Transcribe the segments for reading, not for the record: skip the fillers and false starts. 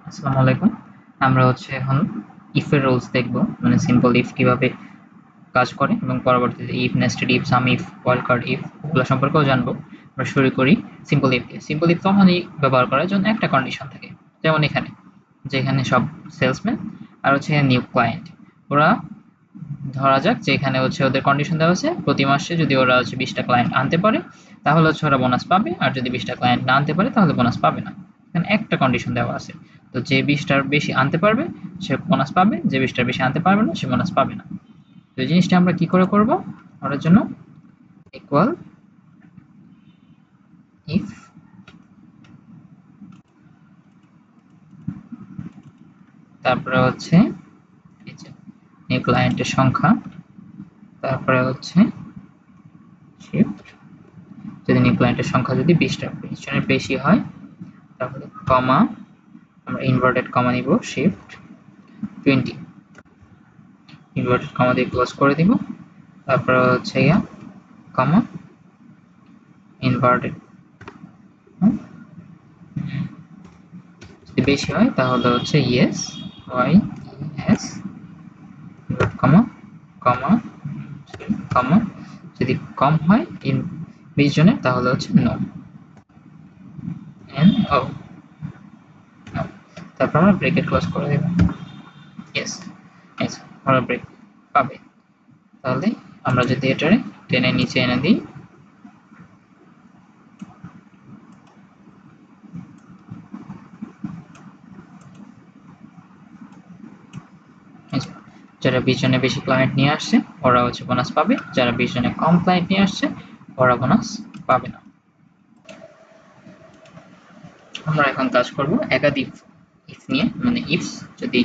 আসসালামু আলাইকুম। আমরা এখন ইফ এর রুলস দেখব, মানে সিম্পল ইফ কিভাবে কাজ করে এবং পরবর্তীতে if, nested if, some if, wild card if এগুলো সম্পর্কেও জানবো। আমরা শুরু করি সিম্পল ইফ দিয়ে। সিম্পল ইফ তখনই ব্যবহার করার জন্য একটা কন্ডিশন থাকে, যেমন এখানে, যেখানে সব সেলসম্যান আর নিউ ক্লায়েন্ট, ওরা ধরা যাক যে এখানে ওদের কন্ডিশন দেওয়া আছে প্রতি মাসে যদি ওরা 20টা ক্লায়েন্ট আনতে পারে তাহলে ওরা বোনাস পাবে, আর যদি 20টা ক্লায়েন্ট না আনতে পারে তাহলে বোনাস পাবে না। এখানে একটা কন্ডিশন দেওয়া আছে, তো যে 20টার বেশি আনতে পারবে সে বোনাস পাবে, যে 20টার বেশি আনতে পারবে না সে বোনাস পাবে না। তো এই জিনিসটা আমরা কি করে করব, করার জন্য ইকুয়াল ইফ, তারপরে নিউ ক্লায়েন্টের সংখ্যা, তারপরে শিফট, যদি নিউ ক্লায়েন্টের সংখ্যা যদি 20টার জনের বেশি হয় তাহলে কমা, আমরা ইনভার্টেড কমা নিব, শিফট 20, ইনভার্টেড কমা দিয়ে ক্লোজ করে দিব, তারপরে কমা ইনভার্টেড, যদি বেশি হয় তাহলে ইয়েস, ওয়াই এস, কমা কমা কমা, যদি কম হয় 20 জনের তাহলে নো, এন ও, তারপর আমরা ব্রেকেট ক্লোজ করে দেব, ইয়েস ইয়েস, আমরা ব্রেক পাবে। তাহলে আমরা যদি এটারে টেনে নিচে এনে দিই, যারা 20 জনের বেশি ক্লায়েন্ট নিয়ে আসছে ওরা বোনাস পাবে, যারা 20 জনের কম ক্লায়েন্ট নিয়ে আসছে ওরা বোনাস পাবে না। আমরা এখন কাজ করব একাধিক ইফ নিয়ে, মানে ইফ যদি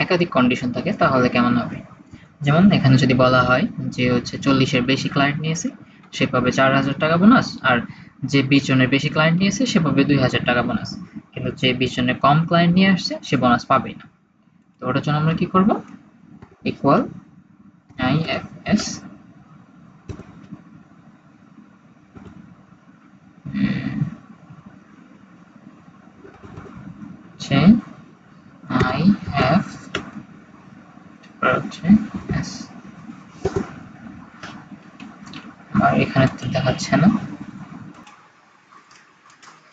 একাধিক কন্ডিশন থাকে তাহলে কেমন হবে। যেমন এখানে যদি বলা হয় যে 40-এর বেশি ক্লায়েন্ট নিয়েছে সে পাবে 4000 টাকা বোনাস, আর যে 20 জনের বেশি ক্লায়েন্ট নিয়েছে সে পাবে 2000 টাকা বোনাস, কিন্তু যে 20 জনের কম ক্লায়েন্ট নিয়ে আসছে সে বোনাস পাবে না। তো ওটার জন্য আমরা কি করব, ইকুয়াল IFS IF S, আর এখানে তো দেখাচ্ছে না,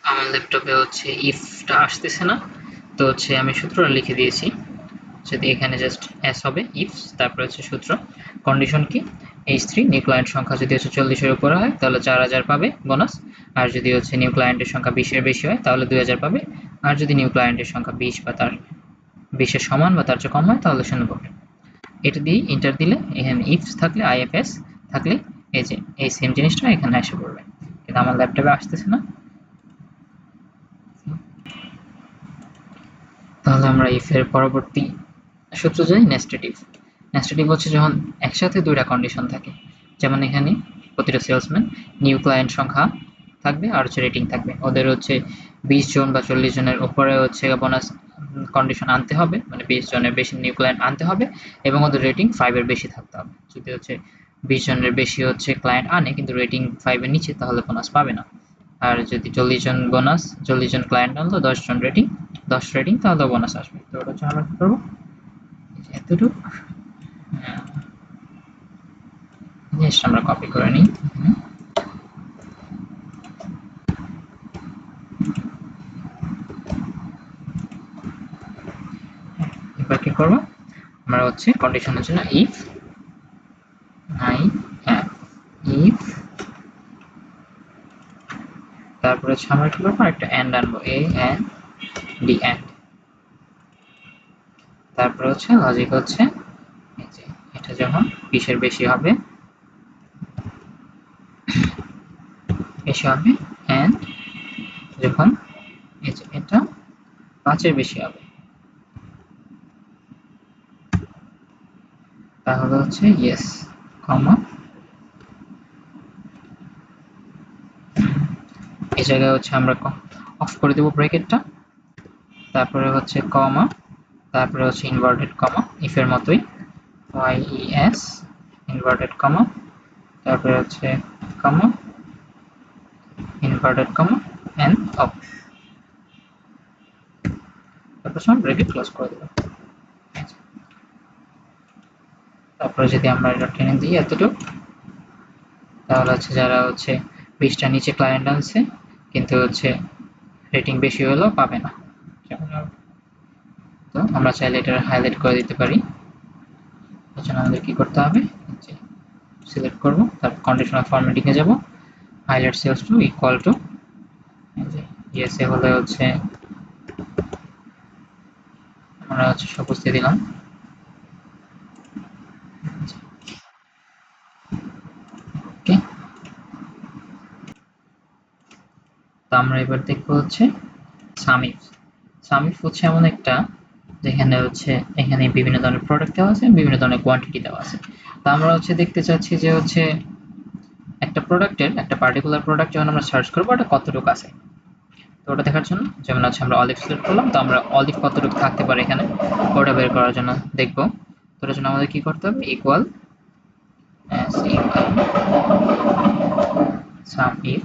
আমার ল্যাপটপে ইফটা আসতেছে না, তো আমি সূত্রটা লিখে দিয়েছি। যদি এখানে জাস্ট এস হবে ইফ, তারপর সূত্র, কন্ডিশন কি, H3 নিউ ক্লায়েন্ট সংখ্যা যদি 40-এর উপরে হয় তাহলে 4000 পাবে বোনাস, আর যদি নিউ ক্লায়েন্টের সংখ্যা 20-এর বেশি হয় তাহলে 2000 পাবে, আর যদি নিউ ক্লায়েন্টের সংখ্যা 20 বা তার 20-এর সমান বা তার চেয়ে কম হয় তাহলে 0 পাবে। এটা দিয়ে এন্টার দিলে এখানে ইফ থাকলে IFS থাকলে এই সেম জিনিসটা এখানে এসে পড়বে, কিন্তু আমার ল্যাপটপে আসতেছে না। তাহলে আমরা ইফ এর পরবর্তী সূত্র যাই নেস্টেড ইফ। নেস্টেড ইফ যখন একসাথে দুইটা কন্ডিশন থাকে, যেমন এখানে প্রতিটা সেলসম্যান নিউ ক্লায়েন্ট সংখ্যা থাকবে আর রেটিং থাকবে, ওদের 20 জন বা 40 জনের উপরে বোনাস কন্ডিশন আনতে হবে, মানে 20 জনের বেশি নিউ ক্লায়েন্ট আনতে হবে এবং ওদের রেটিং 5 এর বেশি থাকতে হবে। যদি 20 জনের বেশি ক্লায়েন্ট আনে কিন্তু রেটিং 5 এর নিচে তাহলে বোনাস পাবে না, আর যদি 40 জন ক্লায়েন্ট আনলো 10 জন রেটিং 10 রেটিং তাহলে বোনাস আসবে। তো ওটা আমরা কি করবো, এতটুকু জিনিসটা আমরা কপি করে নিই, এবার কি করবো, আমরা কন্ডিশনের জন্য ইফ আই ইফ, তারপরে আমরা কি করবো, একটা এন্ড আনবো, এ এন্ড ডি এন্ড, তারপরে লজিক এটা যখন 20-এর বেশি হবে এন্ড যখন এটা 5-এর বেশি হবে তাহলে ইয়েস, কমা, এই জায়গায় আমরা অফ করে দেব ব্র্যাকেটটা, তারপরে কমা, তারপরে ইনভার্টেড কমা, ইফ এর মতোই YES ইনভার্টেড কমা, তারপরে comma inverted comma end of. তারপর সময় ব্রেকেট ক্লোজ করে দেব। তারপরে যদি আমরা এটা টেনে দিই এতটুকু, তাহলে হচ্ছে যারা হচ্ছে 20টার নিচে ক্লায়েন্ট আনছে কিন্তু হচ্ছে রেটিং বেশি হলেও পাবে না। তো আমরা চাইলে এটা হাইলাইট করে দিতে পারি। এর জন্য আমাদের কি করতে হবে, সিলেক্ট করব, তারপর কন্ডিশনাল ফরম্যাটিং এ যাব, highlight cells to equal to ESA হলে হচ্ছে আমরা হচ্ছে সবুজ দিয়ে দিলাম। ওকে, তো আমরা এবার দেখবো হচ্ছে সামিফ। সামিফ হচ্ছে এমন একটা যেখানে হচ্ছে এখানে বিভিন্ন ধরনের প্রোডাক্ট দেওয়া আছে, বিভিন্ন ধরনের কোয়ান্টিটি দেওয়া আছে। তো আমরা হচ্ছে দেখতে চাচ্ছি যে হচ্ছে একটা প্রোডাক্টের, একটা পার্টিকুলার প্রোডাক্ট যখন আমরা সার্চ করবো ওটা কতটুকু আছে। তো ওটা দেখার জন্য যেমন হচ্ছে আমরা অলিভ সিলেক্ট করলাম, তো আমরা অলিভ কতটুকু থাকতে পারে এখানে ওটা বের করার জন্য দেখবো। তো ওটার জন্য আমাদের কি করতে হবে, ইকুয়াল সাম ইফ,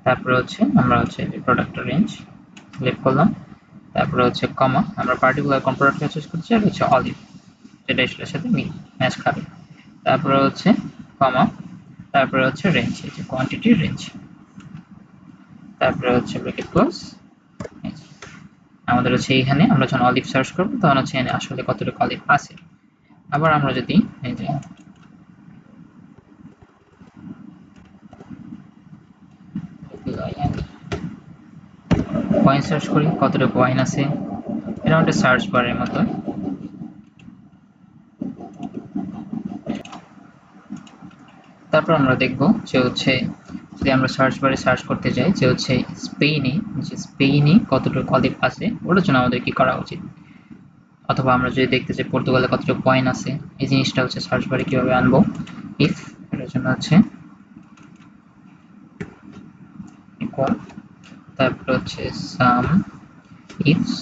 তারপরে হচ্ছে আমরা হচ্ছে প্রোডাক্টের রেঞ্জ সিলেক্ট করলাম, তারপরে হচ্ছে কমা, আমরা পার্টিকুলার কোন প্রোডাক্টটা চুজ করছি, আর হচ্ছে অলিভ যেটা এটার সাথে ম্যাচ খাবে, তারপরে হচ্ছে কমা, তারপরে হচ্ছে রেঞ্জ, এই যে কোয়ান্টিটি রেঞ্জ, তারপরে হচ্ছে ব্র্যাকেট ক্লোজ। আমাদের হচ্ছে এইখানে আমরা যখন অলিভ সার্চ করব তখন হচ্ছে এখানে আসলে কতটুকু অলিভ আছে। আবার আমরা যদি এই যে ওয়াইন সার্চ করি, কতটুকু ওয়াইন আছে, এরকম একটা সার্চ বারের মতো। তারপর আমরা দেখব যে হচ্ছে যদি আমরা সার্চ বারে সার্চ করতে যাই যে হচ্ছে স্পেনে কতটুকু অলিভ আছে, ওটার জন্য আমাদের কি করা উচিত, অথবা আমরা যদি দেখতে চাই পর্তুগালে কতটুকু ওয়াইন আছে, এই জিনিসটা হচ্ছে সার্চ বারে কিভাবে আনবো। ইফ এটার জন্য হচ্ছে ইকুয়াল, তারপর হচ্ছে সাম ইফস,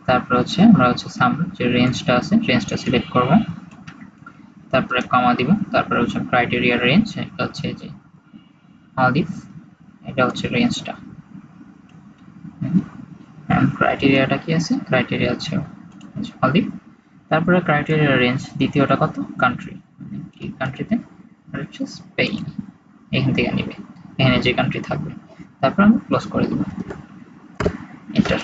তারপর হচ্ছে আমরা হচ্ছে সাম যে রেঞ্জটা আছে রেঞ্জটা সিলেক্ট করব, তারপরে কমা দিব, তারপরে হচ্ছে ক্রাইটেরিয়া রেঞ্জ, এটা হচ্ছে যে অলিভ, এটা হচ্ছে রেঞ্জটা, ক্রাইটেরিয়াটা কি আছে, ক্রাইটেরিয়া হচ্ছে অলিভ, তারপরে ক্রাইটেরিয়া রেঞ্জ দ্বিতীয়টা কত, কান্ট্রি, কি কান্ট্রিতে, হচ্ছে স্পেন, এখান থেকে নেবে, এখানে যে কান্ট্রি থাকবে, তারপর আমরা ক্লোজ করে দেব এন্টার।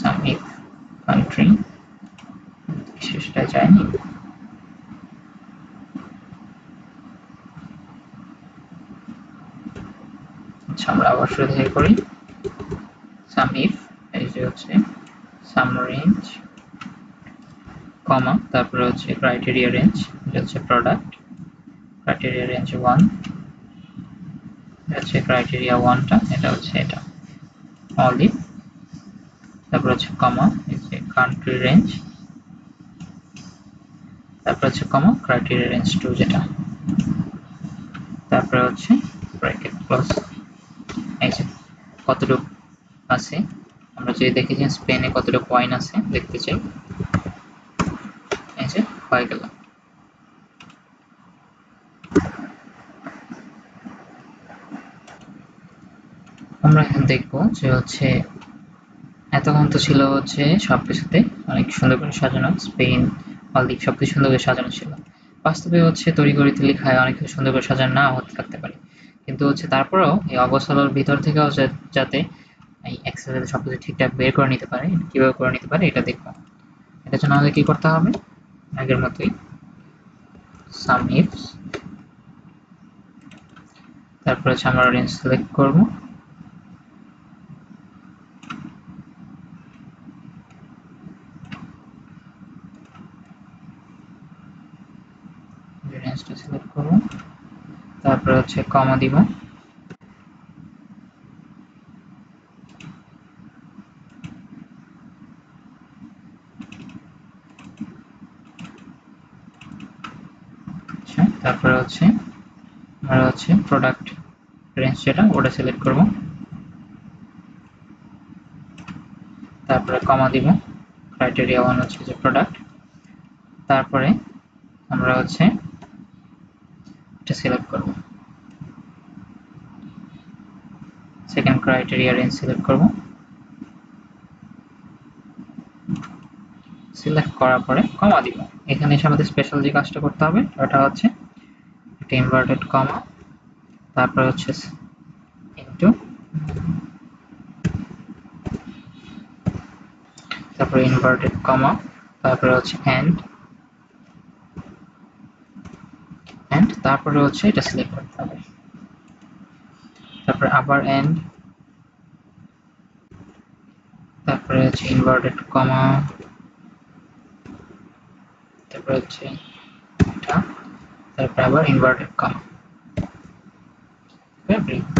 সামিট কান্ট্রি শেষটা যায়নি, আচ্ছা আমরা আবার শুরু থেকে করি, সাম ইফ এই যে হচ্ছে সাম রেঞ্জ কমা, তারপরে হচ্ছে ক্রাইটেরিয়া রেঞ্জ, এটা হচ্ছে প্রোডাক্ট, ক্রাইটেরিয়া রেঞ্জ 1, এটা হচ্ছে ক্রাইটেরিয়া 1টা, এটা হচ্ছে এটা অলিভ, তারপর হচ্ছে কমা, এই যে কান্ট্রি রেঞ্জ, তারপর হচ্ছে কমা ক্রাইটেরিয়া রেঞ্জ 2 যেটা, তারপরে হচ্ছে ব্র্যাকেট ক্লোজ। এই যে কতটুকু আছে, আমরা যদি দেখি যে স্পেনে কতটুকু ওয়াইন আছে দেখতে চাই, এই যে হয়ে গেল। আমরা এখন দেখবো যে হচ্ছে এতক্ষণ তো ছিল হচ্ছে সবকিছুতে অনেক সুন্দর করে সাজানো, স্পেন অলিভ সবকিছু সুন্দর করে সাজানো ছিল। বাস্তবে হচ্ছে তড়িঘড়িতে লেখায় অনেক কিছু সুন্দর করে সাজানো না হতে থাকতে পারে, কিন্তু হচ্ছে তারপরেও এই অগোছালোর ভিতর থেকেও যাতে এই এক্সেলে সবকিছু ঠিকঠাক বের করে নিতে পারে, কিভাবে করে নিতে পারে এটা দেখবো। এটার জন্য আমাদের কি করতে হবে, আগের মতোই সাম ইফস, তারপর হচ্ছে আমরা রেঞ্জ সিলেক্ট করবো, রেঞ্জটা সিলেক্ট করবো, তারপর হচ্ছে কমা দিব, আচ্ছা তারপরে হচ্ছে আমরা হচ্ছে প্রোডাক্ট রেঞ্জ যেটা ওটা সিলেক্ট করব, তারপরে কমা দিব, ক্রাইটেরিয়া 1 হচ্ছে যে প্রোডাক্ট, তারপরে আমরা হচ্ছে এটা সিলেক্ট করব, সেকেন্ড ক্রাইটেরিয়া রেঞ্জ সিলেক্ট করব। সিলেক্ট করার পরে কমা দিব। এখানে এসে আমাদের স্পেশাল যে কাজটা করতে হবে ওটা হচ্ছে একটা ইনভার্টেড কমা, তারপরে হচ্ছে ইনটু, তারপরে ইনভার্টেড কমা, তারপরে হচ্ছে এন্ড, তারপরে হচ্ছে এটা সিলেক্ট করতে হবে, তারপরে আবার এন্ড, তারপরে হচ্ছে ইনভার্টেড কমা, তারপরে হচ্ছে এটা, তারপরে আবার ইনভার্টেড কমা,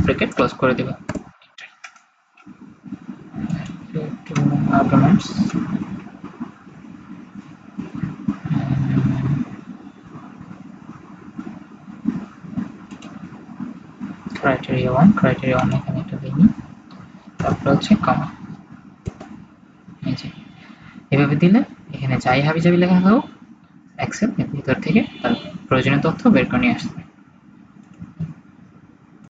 ব্র্যাকেট ক্লোজ করে দেব। আর্গুমেন্টস ক্রাইটেরিয়া 1, ক্রাইটেরিয়া 1 এখানে একটা দিই, তারপরে হচ্ছে কমা। এই যে এভাবে দিলে এখানে যাই হাবিজাবি লেখা হোক এক্সেল এর ভিতর থেকে তার প্রয়োজনীয় তথ্য বের করে নিয়ে আসবে।